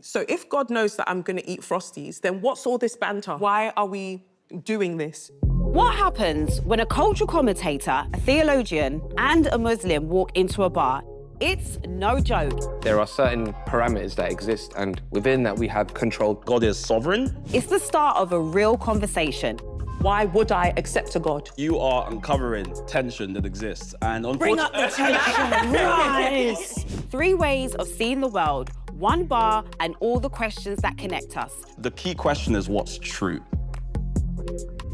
So if God knows that I'm going to eat Frosties, then what's all this banter? Why are we doing this? What happens when a cultural commentator, a theologian, and a Muslim walk into a bar? It's no joke. There are certain parameters that exist, and within that we have control. God is sovereign. It's the start of a real conversation. Why would I accept a God? You are uncovering tension that exists, and Bring up the tension, rise! 3 ways of seeing the world, 1 bar, and all the questions that connect us. The key question is what's true.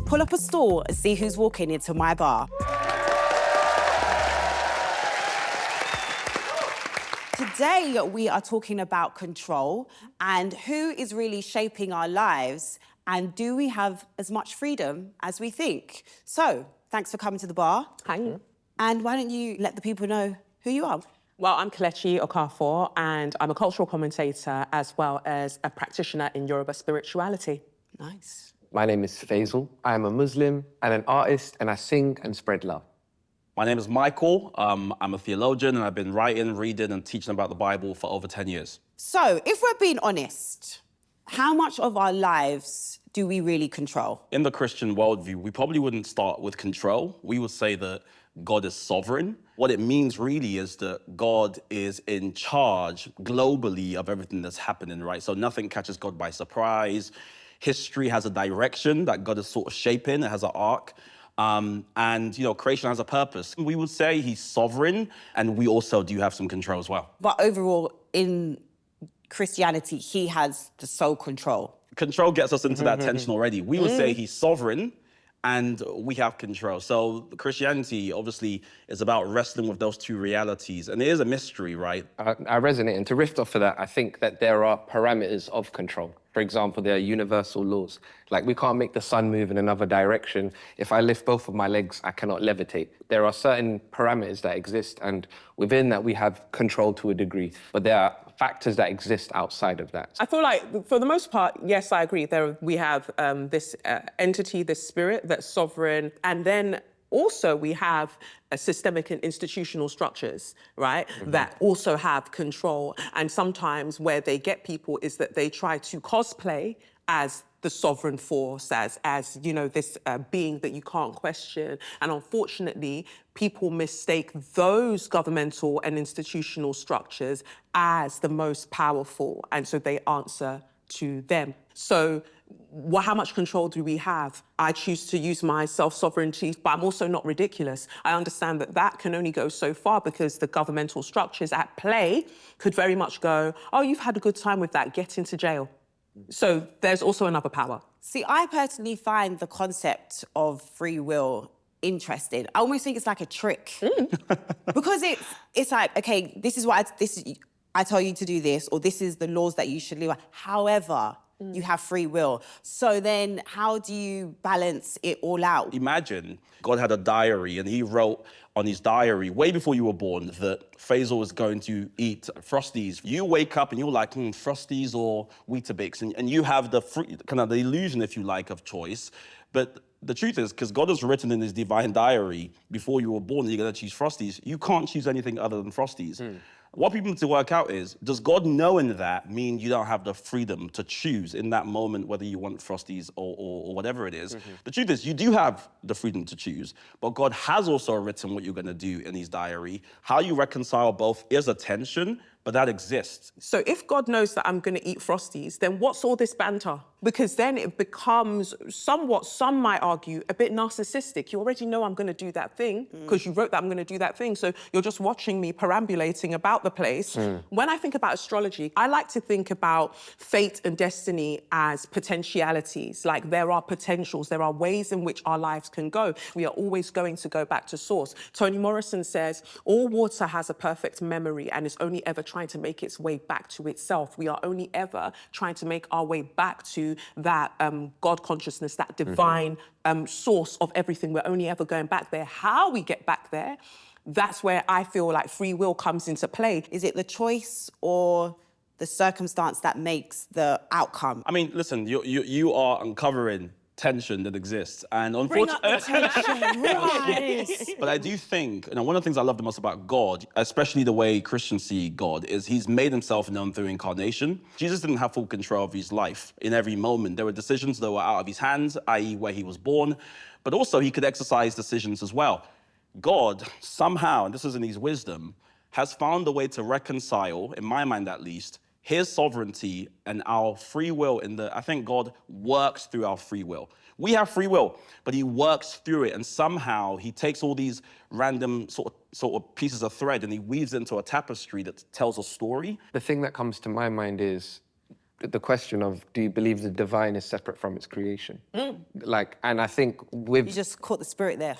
Pull up a stool and see who's walking into my bar. Today, we are talking about control and who is really shaping our lives, and do we have as much freedom as we think? So, thanks for coming to the bar. Hi. And why don't you let the people know who you are? Well, I'm Kelechi Okafor, and I'm a cultural commentator as well as a practitioner in Yoruba spirituality. Nice. My name is Faisal. I am a Muslim and an artist, and I sing and spread love. My name is Michael. I'm a theologian, and I've been writing, reading, and teaching about the Bible for over 10 years. So, if we're being honest, how much of our lives do we really control? In the Christian worldview, we probably wouldn't start with control. We would say that God is sovereign. What it means really is that God is in charge globally of everything that's happening, right? So nothing catches God by surprise. History has a direction that God is sort of shaping. It has an arc. And, creation has a purpose. We would say he's sovereign, and we also do have some control as well. But overall, in Christianity, he has the sole control. Control gets us into that tension already. We would say he's sovereign, and we have control. So Christianity, obviously, is about wrestling with those two realities. And it is a mystery, right? I resonate, and to riff off of that, I think that there are parameters of control. For example, there are universal laws. Like, we can't make the sun move in another direction. If I lift both of my legs, I cannot levitate. There are certain parameters that exist, and within that we have control to a degree. But there are factors that exist outside of that. I feel like, for the most part, yes, I agree. We have this entity, this spirit that's sovereign, and then also we have systemic and institutional structures, right, that also have control. And sometimes where they get people is that they try to cosplay as the sovereign force, as this being that you can't question. And unfortunately, people mistake those governmental and institutional structures as the most powerful. And so they answer to them. So how much control do we have? I choose to use my self-sovereignty, but I'm also not ridiculous. I understand that that can only go so far because the governmental structures at play could very much go, oh, you've had a good time with that, get into jail. So there's also another power. See, I personally find the concept of free will interesting. I almost think it's like a trick. Because it's like, okay, this is what I tell you to do this, or this is the laws that you should live by. However, you have free will. So then how do you balance it all out? Imagine God had a diary, and he wrote on his diary way before you were born that Faisal was going to eat Frosties. You wake up and you're like, Frosties or Weetabix, and you have the kind of the illusion, if you like, of choice. But the truth is, because God has written in his divine diary, before you were born, you're going to choose Frosties, you can't choose anything other than Frosties. What people need to work out is, does God knowing that mean you don't have the freedom to choose in that moment whether you want Frosties or whatever it is? The truth is, you do have the freedom to choose, but God has also written what you're going to do in his diary. How you reconcile both is a tension, but that exists. So if God knows that I'm going to eat Frosties, then what's all this banter? Because then it becomes somewhat, some might argue, a bit narcissistic. You already know I'm going to do that thing because you wrote that I'm going to do that thing. So you're just watching me perambulating about the place. When I think about astrology, I like to think about fate and destiny as potentialities. Like, there are potentials, there are ways in which our lives can go. We are always going to go back to source. Toni Morrison says, all water has a perfect memory and is only ever trying to make its way back to itself. We are only ever trying to make our way back to that God consciousness, that divine source of everything. We're only ever going back there. How we get back there, that's where I feel like free will comes into play. Is it the choice or the circumstance that makes the outcome? I mean, listen, you are uncovering tension that exists. And Bring up unfortunately, the tension, rise. but I do think, one of the things I love the most about God, especially the way Christians see God, is he's made himself known through incarnation. Jesus didn't have full control of his life in every moment. There were decisions that were out of his hands, i.e. where he was born, but also he could exercise decisions as well. God, somehow, and this is in his wisdom, has found a way to reconcile, in my mind at least, his sovereignty and our free will I think God works through our free will. We have free will, but he works through it, and somehow he takes all these random sort of pieces of thread and he weaves it into a tapestry that tells a story. The thing that comes to my mind is the question of, do you believe the divine is separate from its creation? And I think with... You just caught the spirit there.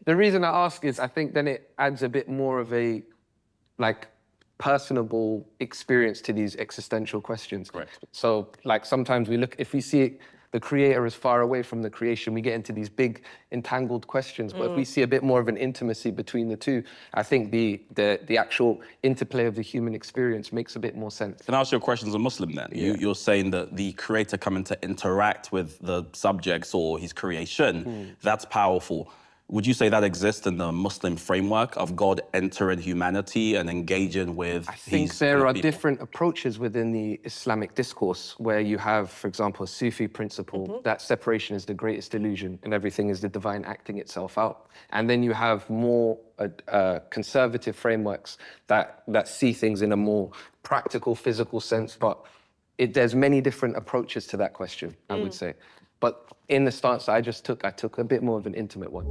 The reason I ask is I think then it adds a bit more of a, personable experience to these existential questions. Correct. So, sometimes if we see the creator is far away from the creation, we get into these big entangled questions. But if we see a bit more of an intimacy between the two, I think the actual interplay of the human experience makes a bit more sense. Can I ask you a question as a Muslim then? Yeah. You're saying that the creator coming to interact with the subjects or his creation, that's powerful. Would you say that exists in the Muslim framework of God entering humanity and engaging with I think there are different approaches within the Islamic discourse where you have, for example, a Sufi principle that separation is the greatest illusion and everything is the divine acting itself out. And then you have more conservative frameworks that see things in a more practical, physical sense. But there's many different approaches to that question, I would say. But in the stance I took a bit more of an intimate one.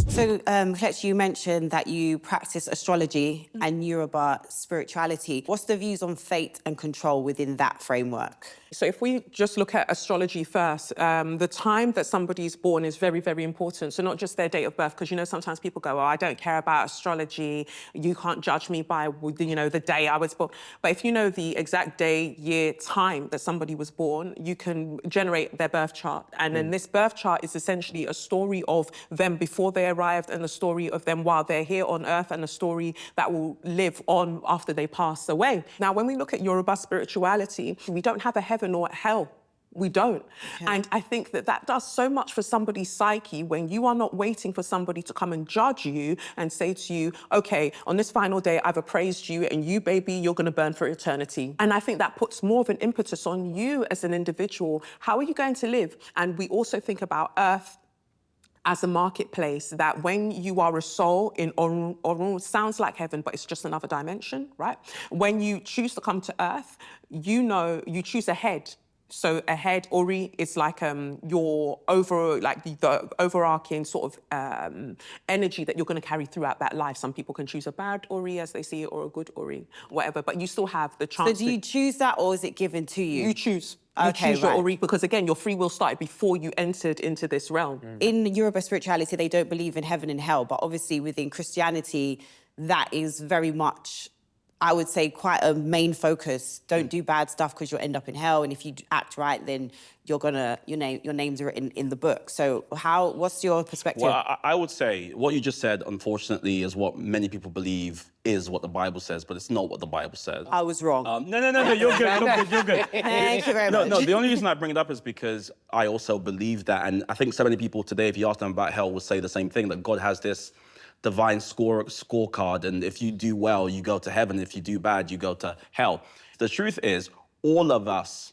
So, Kelechi, you mentioned that you practice astrology and Yoruba spirituality. What's the views on fate and control within that framework? So if we just look at astrology first, the time that somebody's born is very, very important. So not just their date of birth, because, sometimes people go, oh, I don't care about astrology. You can't judge me by, the day I was born. But if you know the exact day, year, time that somebody was born, you can generate their birth chart. And then this birth chart is essentially a story of them before they arrived and a story of them while they're here on earth and a story that will live on after they pass away. Now, when we look at Yoruba spirituality, we don't have a heaven or hell. We don't. Okay. And I think that does so much for somebody's psyche when you are not waiting for somebody to come and judge you and say to you, okay, on this final day, I've appraised you and you, baby, you're going to burn for eternity. And I think that puts more of an impetus on you as an individual. How are you going to live? And we also think about earth as a marketplace, that when you are a soul in Orun, sounds like heaven, but it's just another dimension, right? When you choose to come to earth, you choose a head. So a head, Ori, is like your the overarching sort of energy that you're going to carry throughout that life. Some people can choose a bad Ori as they see it, or a good Ori, whatever. But you still have the chance. So do you choose that, or is it given to you? You choose. You choose your Ori, because again, your free will started before you entered into this realm. In Yoruba spirituality, they don't believe in heaven and hell, but obviously within Christianity, that is very much, I would say, quite a main focus. Don't do bad stuff because you'll end up in hell, and if you act right, then your names are written in the book. So what's your perspective? Well, I would say what you just said, unfortunately, is what many people believe is what the Bible says, but it's not what the Bible says. I was wrong. No, you're good, you're good. Thank you very much. No, the only reason I bring it up is because I also believe that, and I think so many people today, if you ask them about hell, will say the same thing, that God has this divine scorecard, and if you do well, you go to heaven. If you do bad, you go to hell. The truth is, all of us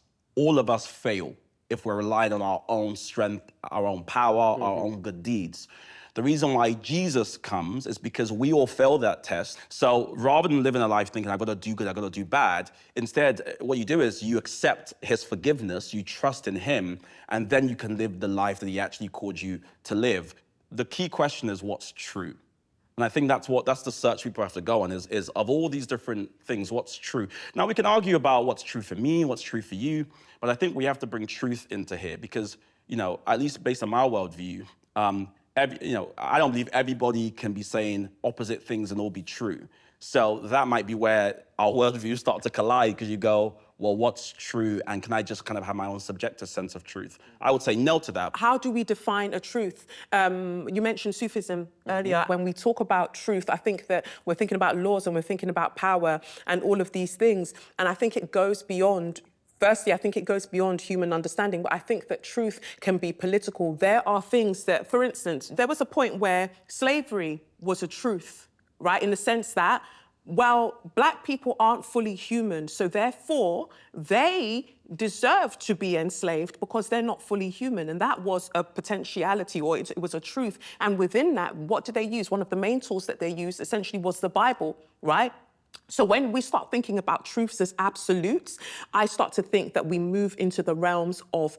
fail if we're relying on our own strength, our own power, our own good deeds. The reason why Jesus comes is because we all fail that test. So rather than living a life thinking, I've got to do good, I've got to do bad, instead, what you do is you accept his forgiveness, you trust in him, and then you can live the life that he actually called you to live. The key question is what's true. And I think that's the search people have to go on is of all these different things, what's true? Now, we can argue about what's true for me, what's true for you, but I think we have to bring truth into here because, at least based on my worldview, I don't believe everybody can be saying opposite things and all be true. So that might be where our worldviews start to collide because you go, well, what's true, and can I just kind of have my own subjective sense of truth? I would say no to that. How do we define a truth? You mentioned Sufism earlier. When we talk about truth, I think that we're thinking about laws and we're thinking about power and all of these things. And I think it goes beyond. Firstly, I think it goes beyond human understanding, but I think that truth can be political. There are things that, for instance, there was a point where slavery was a truth, right? In the sense that, well, Black people aren't fully human, so therefore they deserve to be enslaved because they're not fully human. And that was a potentiality, or it was a truth. And within that, what did they use? One of the main tools that they used essentially was the Bible, right? So when we start thinking about truths as absolutes, I start to think that we move into the realms of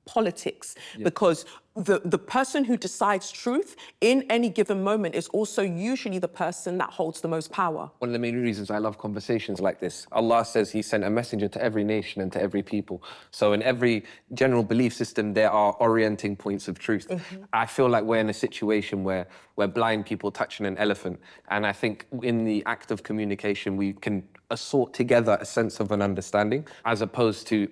politics, because the person who decides truth in any given moment is also usually the person that holds the most power. One of the main reasons I love conversations like this, Allah says he sent a messenger to every nation and to every people. So in every general belief system, there are orienting points of truth. I feel like we're in a situation where we're blind people touching an elephant. And I think in the act of communication, we can assort together a sense of an understanding, as opposed to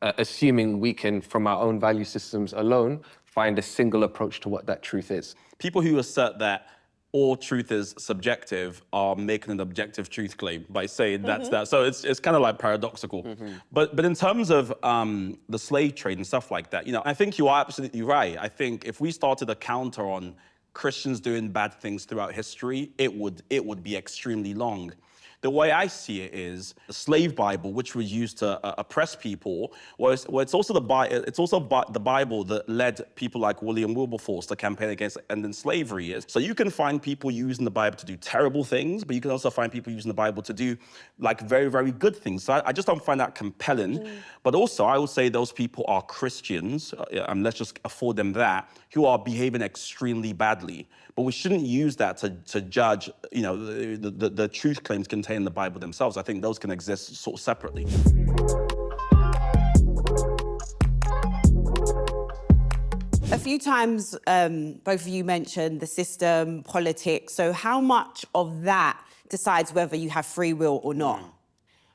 assuming we can, from our own value systems alone, find a single approach to what that truth is. People who assert that all truth is subjective are making an objective truth claim by saying that's that. So it's kind of like paradoxical. But in terms of the slave trade and stuff like that, I think you are absolutely right. I think if we started a counter on Christians doing bad things throughout history, it would be extremely long. The way I see it is the slave Bible, which was used to oppress people, it's also the Bible that led people like William Wilberforce to campaign against ending slavery. So you can find people using the Bible to do terrible things, but you can also find people using the Bible to do like very, very good things. So I just don't find that compelling. But also, I would say those people are Christians, and let's just afford them that, who are behaving extremely badly. But we shouldn't use that to judge, the truth claims contained in the Bible themselves. I think those can exist sort of separately. A few times, both of you mentioned the system, politics. So how much of that decides whether you have free will or not?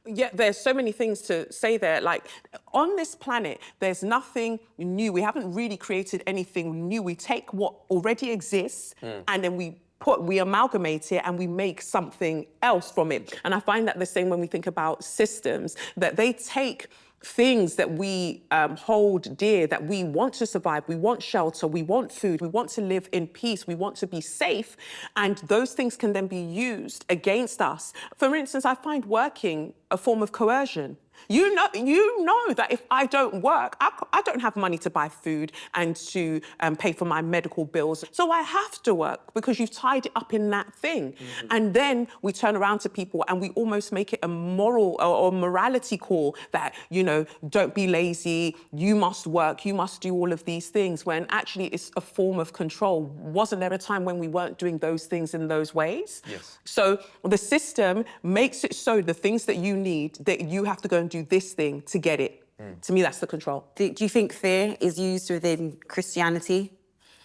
Yeah, there's so many things to say there. Like, on this planet, there's nothing new. We haven't really created anything new. We take what already exists and then we amalgamate it and we make something else from it. And I find that the same when we think about systems, that they take things that we hold dear, that we want to survive, we want shelter, we want food, we want to live in peace, we want to be safe, and those things can then be used against us. For instance, I find working a form of coercion. You know that if I don't work, I don't have money to buy food and to pay for my medical bills. So I have to work because you've tied it up in that thing. And then we turn around to people and we almost make it a moral or morality call that, don't be lazy, you must work, you must do all of these things, when actually it's a form of control. Wasn't there a time when we weren't doing those things in those ways? Yes. So the system makes it so the things that you need, that you have to go and do this thing to get it. To me, that's the control. Do you think fear is used within Christianity?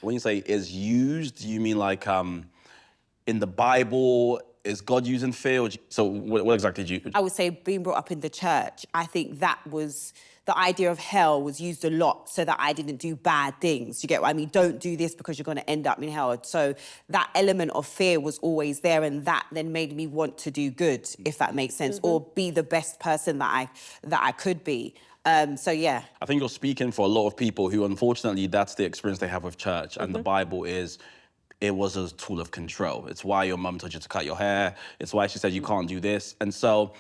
When you say is used, do you mean like in the Bible, is God using fear? So what exactly do you... I would say being brought up in the church, I think that was... The idea of hell was used a lot so that I didn't do bad things. You get what I mean? Don't do this because you're going to end up in hell. So that element of fear was always there, and that then made me want to do good, if that makes sense, or be the best person that I could be. So yeah. I think you're speaking for a lot of people who, unfortunately, that's the experience they have with church, and the Bible is... It was a tool of control. It's why your mum told you to cut your hair. It's why she said you can't do this. And so,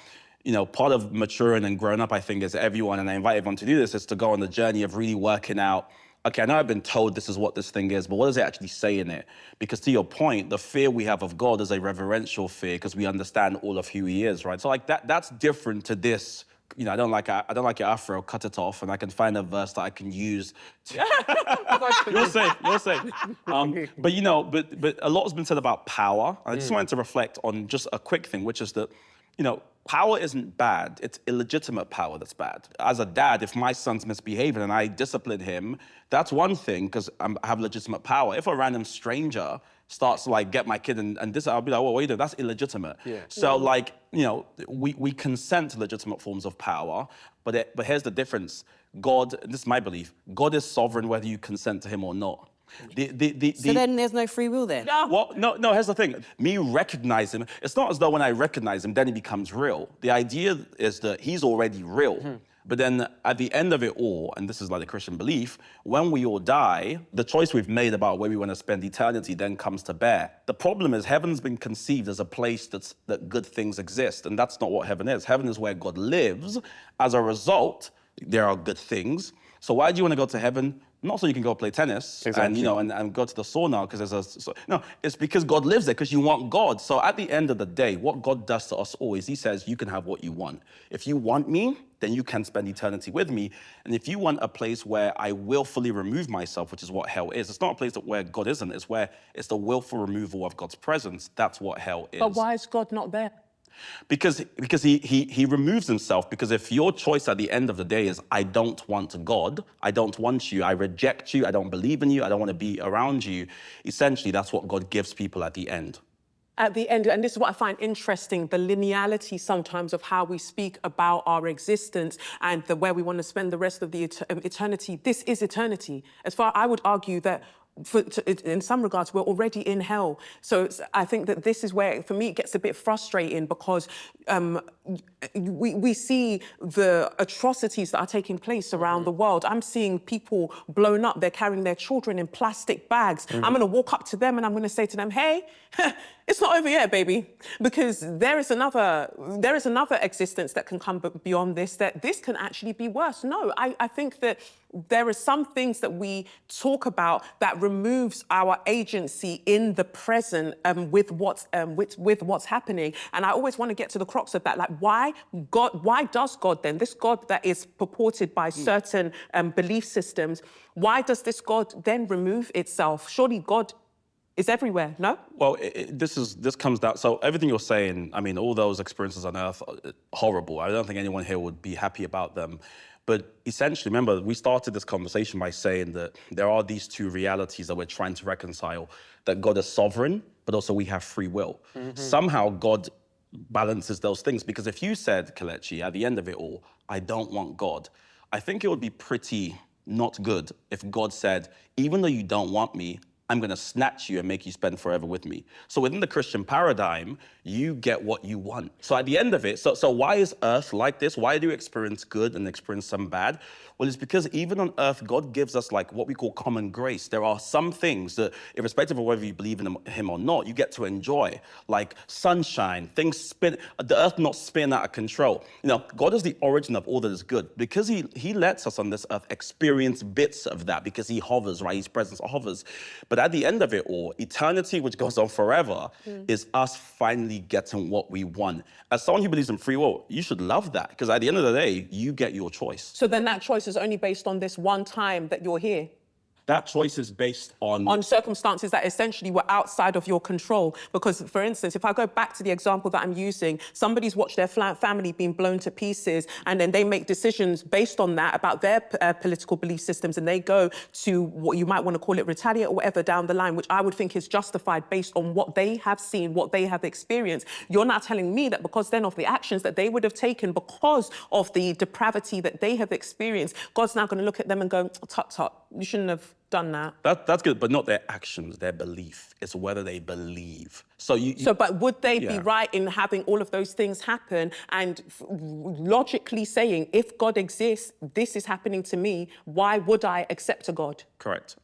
part of maturing and growing up, I think, is everyone, and I invite everyone to do this, is to go on the journey of really working out, okay, I know I've been told this is what this thing is, but what does it actually say in it? Because to your point, the fear we have of God is a reverential fear because we understand all of who he is, right? So like that's different to this. I don't like your afro, cut it off, and I can find a verse that I can use. You're safe. But a lot has been said about power. I just wanted to reflect on just a quick thing, which is that, power isn't bad. It's illegitimate power that's bad. As a dad, if my son's misbehaving and I discipline him, that's one thing because I have legitimate power. If a random stranger starts to like get my kid and this, I'll be like, well, what are you doing? That's illegitimate. So like, you know, we consent to legitimate forms of power, but here's the difference. God, this is my belief, God is sovereign whether you consent to him or not. So then there's no free will then? Well, no, here's the thing. Me recognize him, it's not as though when I recognize him, then he becomes real. The idea is that he's already real. But then at the end of it all, and this is like the Christian belief, when we all die, the choice we've made about where we want to spend eternity then comes to bear. The problem is heaven's been conceived as a place that good things exist, and that's not what heaven is. Heaven is where God lives. As a result, there are good things. So why do you want to go to heaven? Not so you can go play tennis and, you know, and go to the sauna because no, it's because God lives there, because you want God. So at the end of the day, what God does to us all is he says, you can have what you want. If you want me, then you can spend eternity with me. And if you want a place where I willfully remove myself, which is what hell is, it's not a place where God isn't, it's where it's the willful removal of God's presence. That's what hell is. But why is God not there? Because he removes himself, because if your choice at the end of the day is, I don't want God, I don't want you, I reject you, I don't believe in you, I don't want to be around you, essentially that's what God gives people at the end. At the end, and this is what I find interesting, the lineality sometimes of how we speak about our existence and where we want to spend the rest of the eternity. This is eternity. As far, I would argue that in some regards, we're already in hell. So I think that this is where, for me, it gets a bit frustrating because we see the atrocities that are taking place around the world. I'm seeing people blown up. They're carrying their children in plastic bags. I'm going to walk up to them and I'm going to say to them, hey, it's not over yet, baby, because there is another existence that can come beyond this, that this can actually be worse. No, I think that there are some things that we talk about that removes our agency in the present with what's happening. And I always want to get to the crux of that. Like, why does God then, this God that is purported by certain belief systems, why does this God then remove itself? Surely God is everywhere, no? Well, this comes down, so everything you're saying, I mean, all those experiences on earth are horrible. I don't think anyone here would be happy about them. But essentially, remember, we started this conversation by saying that there are these two realities that we're trying to reconcile, that God is sovereign, but also we have free will. Somehow God balances those things, because if you said, Kelechi, at the end of it all, I don't want God, I think it would be pretty not good if God said, even though you don't want me, I'm going to snatch you and make you spend forever with me. So within the Christian paradigm, you get what you want. So at the end of it, so why is earth like this? Why do you experience good and experience some bad? Well, it's because even on earth, God gives us like what we call common grace. There are some things that, irrespective of whether you believe in him or not, you get to enjoy, like sunshine, things spin, the earth not spin out of control. You know, God is the origin of all that is good, because he lets us on this earth experience bits of that, because he hovers, right? His presence hovers. But at the end of it all, eternity, which goes on forever, is us finally getting what we want. As someone who believes in free will, you should love that, because at the end of the day, you get your choice. So then that choice is only based on this one time that you're here? That choice is based on circumstances that essentially were outside of your control. Because, for instance, if I go back to the example that I'm using, somebody's watched their family being blown to pieces, and then they make decisions based on that about their political belief systems, and they go to what you might want to call it retaliate or whatever down the line, which I would think is justified based on what they have seen, what they have experienced. You're now telling me that because then of the actions that they would have taken because of the depravity that they have experienced, God's now going to look at them and go, tut, tut, you shouldn't have done that. That's good, but not their actions, their belief. It's whether they believe. But would they be right in having all of those things happen and logically saying, if God exists, this is happening to me, why would I accept a God? Correct.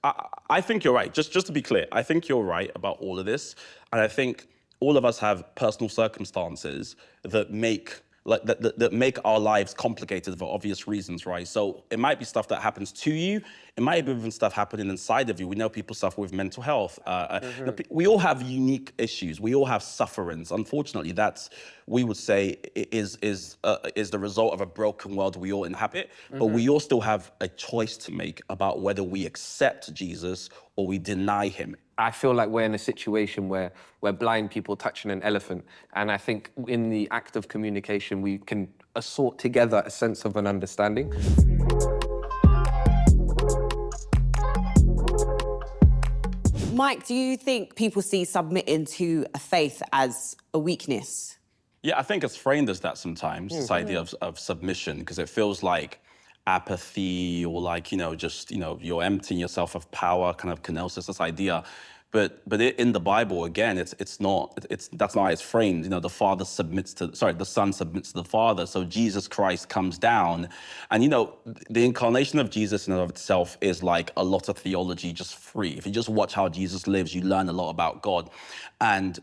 I think you're right. Just to be clear, I think you're right about all of this. And I think all of us have personal circumstances that make that make our lives complicated for obvious reasons, right? So it might be stuff that happens to you. It might be even stuff happening inside of you. We know people suffer with mental health. We all have unique issues. We all have sufferings. Unfortunately, that's, we would say, is the result of a broken world we all inhabit. But we all still have a choice to make about whether we accept Jesus or we deny him. I feel like we're in a situation where we're blind people touching an elephant. And I think in the act of communication, we can assort together a sense of an understanding. Mike, do you think people see submitting to a faith as a weakness? Yeah, I think it's framed as that sometimes, this idea of submission, because it feels like apathy or like, just, you're emptying yourself of power, kind of kenosis, this idea. But in the Bible, again, that's not how it's framed. The Son submits to the Father. So Jesus Christ comes down, and the incarnation of Jesus in and of itself is like a lot of theology just free. If you just watch how Jesus lives, you learn a lot about God. And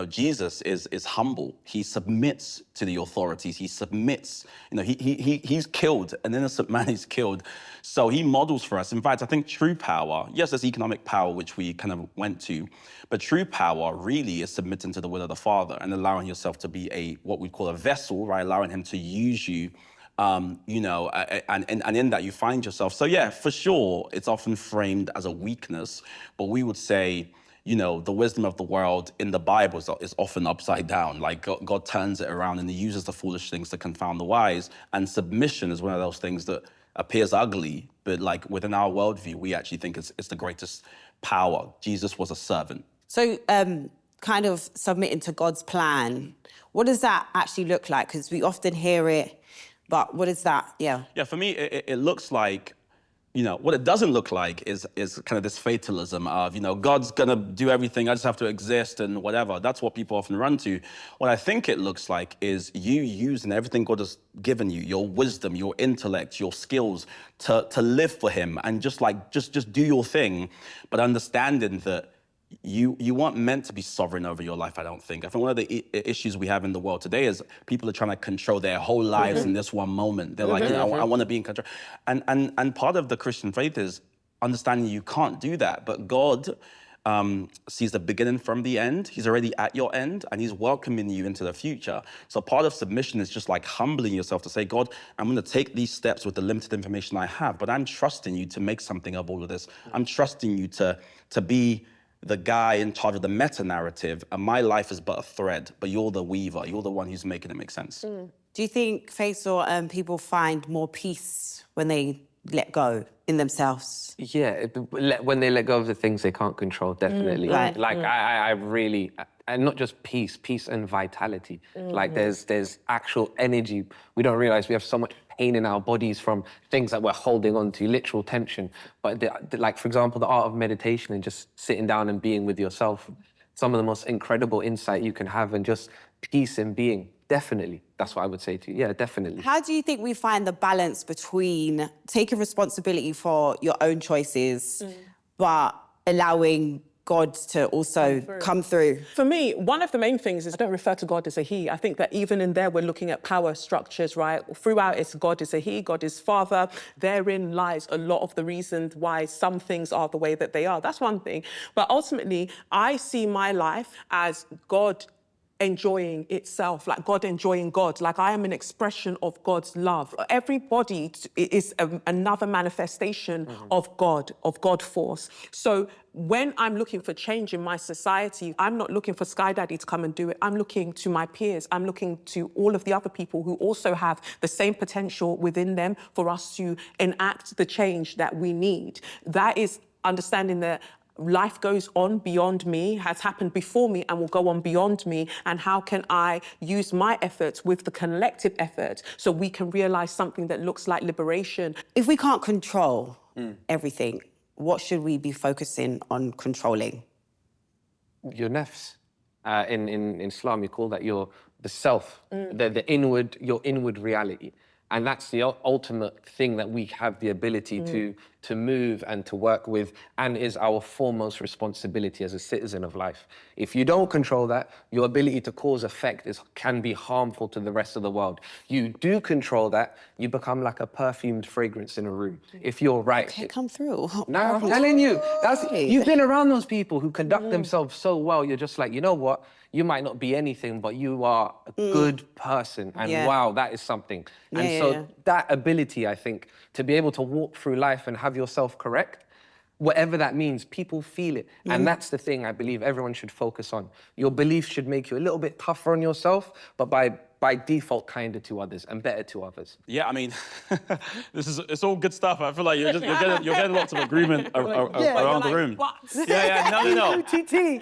Jesus is humble. He submits to the authorities. He submits. He's killed an innocent man. He's killed. So he models for us. In fact, I think true power, yes, there's economic power, which we kind of went to, but true power really is submitting to the will of the Father and allowing yourself to be what we call a vessel, right? Allowing him to use you, and in that you find yourself. So yeah, for sure, it's often framed as a weakness, but we would say, the wisdom of the world in the Bible is often upside down. Like God turns it around and he uses the foolish things to confound the wise. And submission is one of those things that appears ugly, but like within our worldview, we actually think it's the greatest power. Jesus was a servant. So kind of submitting to God's plan, what does that actually look like? Because we often hear it, but what is that? Yeah, for me, it looks like, what it doesn't look like is kind of this fatalism of, God's gonna do everything, I just have to exist and whatever. That's what people often run to. What I think it looks like is you using everything God has given you, your wisdom, your intellect, your skills, to live for him and just do your thing, but understanding that you weren't meant to be sovereign over your life, I don't think. I think one of the issues we have in the world today is people are trying to control their whole lives in this one moment. They're like, I want to be in control. And part of the Christian faith is understanding you can't do that, but God sees the beginning from the end. He's already at your end and he's welcoming you into the future. So part of submission is just like humbling yourself to say, God, I'm going to take these steps with the limited information I have, but I'm trusting you to make something of all of this. I'm trusting you to be the guy in charge of the meta-narrative, and my life is but a thread, but you're the weaver, you're the one who's making it make sense. Do you think, Faisal, people find more peace when they let go in themselves? Yeah, when they let go of the things they can't control, definitely. Right. I really, and not just peace and vitality. Like there's actual energy. We don't realize we have so much pain in our bodies from things that we're holding on to, literal tension. But like, for example, the art of meditation and just sitting down and being with yourself, some of the most incredible insight you can have and just peace in being. Definitely. That's what I would say to you. Yeah, definitely. How do you think we find the balance between taking responsibility for your own choices, but allowing God to also come through? For me, one of the main things is I don't refer to God as a he. I think that even in there, we're looking at power structures, right? Throughout, it's God is a he, God is father. Therein lies a lot of the reasons why some things are the way that they are. That's one thing. But ultimately, I see my life as God enjoying itself, like God enjoying God. Like I am an expression of God's love. Everybody is another manifestation of God force. So when I'm looking for change in my society, I'm not looking for Sky Daddy to come and do it. I'm looking to my peers. I'm looking to all of the other people who also have the same potential within them for us to enact the change that we need. That is understanding that life goes on beyond me, has happened before me and will go on beyond me. And how can I use my efforts with the collective effort so we can realize something that looks like liberation? If we can't control everything, what should we be focusing on controlling? Your nafs. In Islam, you call that the self, your inward reality. And that's the ultimate thing that we have the ability to move and to work with, and is our foremost responsibility as a citizen of life. If you don't control that, your ability to cause effect can be harmful to the rest of the world. You do control that, you become like a perfumed fragrance in a room. If you're right. Okay, come through. Now, I'm telling you, you've been around those people who conduct themselves so well, you're just like, you know what? You might not be anything, but you are a good person. And wow, that is something. That ability, I think, to be able to walk through life and have yourself correct, whatever that means, people feel it. And that's the thing I believe everyone should focus on. Your belief should make you a little bit tougher on yourself, but by by default kinder to others and better to others? Yeah, I mean, it's all good stuff. I feel like you're getting lots of agreement around the room. Yeah, no. No. Do you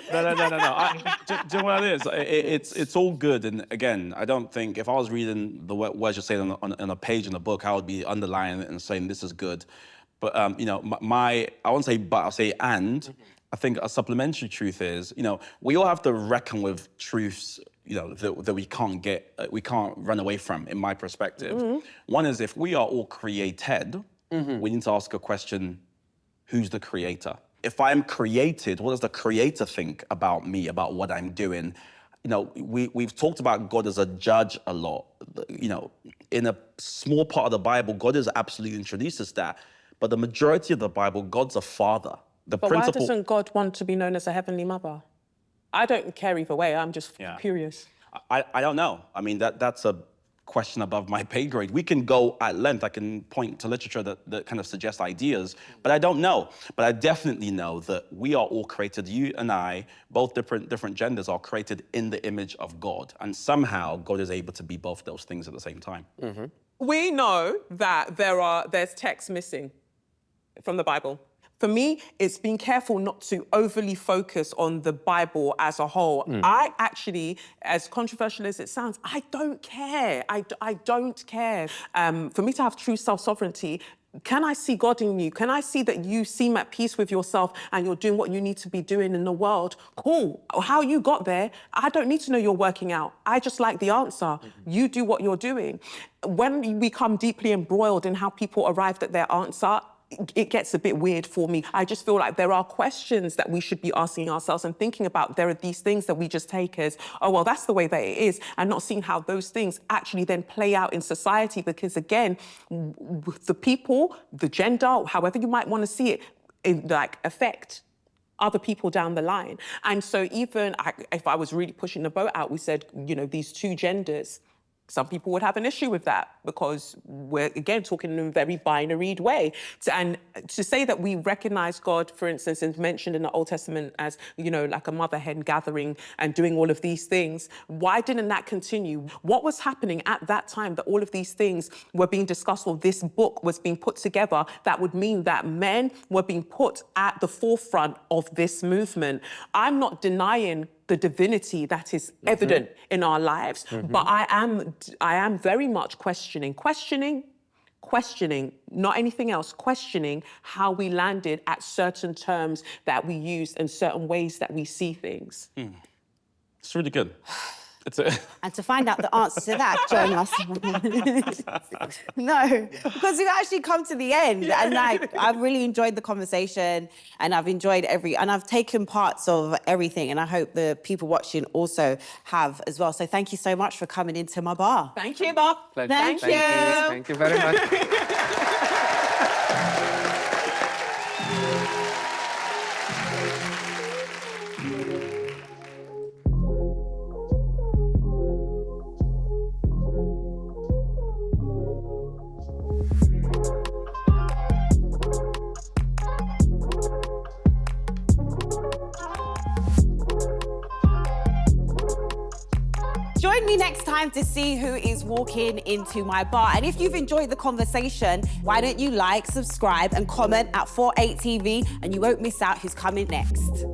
know what it is? It's all good. And again, I don't think if I was reading the words you're saying on a page in a book, I would be underlining it and saying this is good. But you know, I won't say but, I'll say and. I think a supplementary truth is, you know, we all have to reckon with truths, you know, that we can't run away from, in my perspective. One is if we are all created, we need to ask a question, who's the creator? If I'm created, what does the creator think about me, about what I'm doing? You know, we've talked about God as a judge a lot. You know, in a small part of the Bible, God is absolutely introduced as that. But the majority of the Bible, God's a father. But why doesn't God want to be known as a heavenly mother? I don't care either way. I'm just curious. I don't know. I mean, that's a question above my pay grade. We can go at length. I can point to literature that kind of suggests ideas, but I don't know. But I definitely know that we are all created. You and I, both different genders, are created in the image of God, and somehow God is able to be both those things at the same time. We know that there's text missing from the Bible. For me, it's being careful not to overly focus on the Bible as a whole. I actually, as controversial as it sounds, I don't care. I don't care. For me to have true self-sovereignty, can I see God in you? Can I see that you seem at peace with yourself and you're doing what you need to be doing in the world? Cool. How you got there, I don't need to know you're working out. I just like the answer. You do what you're doing. When we become deeply embroiled in how people arrived at their answer, it gets a bit weird for me. I just feel like there are questions that we should be asking ourselves and thinking about. There are these things that we just take as, oh, well, that's the way that it is, and not seeing how those things actually then play out in society. Because again, the people, the gender, however you might want to see it, affect other people down the line. And so even if I was really pushing the boat out, we said, you know, these two genders, some people would have an issue with that because we're, again, talking in a very binaried way. And to say that we recognize God, for instance, is mentioned in the Old Testament as, you know, like a mother hen gathering and doing all of these things, why didn't that continue? What was happening at that time that all of these things were being discussed, or this book was being put together, that would mean that men were being put at the forefront of this movement? I'm not denying the divinity that is evident in our lives, but I am very much questioning, not anything else, questioning how we landed at certain terms that we use and certain ways that we see things. It's really good. And to find out the answer to that, join us. No, because we've actually come to the end. Yeah. And I've really enjoyed the conversation, and I've enjoyed and I've taken parts of everything, and I hope the people watching also have as well. So thank you so much for coming into my bar. Thank you, Bob. Thank you. Thank you very much. Join me next time to see who is walking into my bar. And if you've enjoyed the conversation, why don't you like, subscribe, and comment at 48TV, and you won't miss out who's coming next.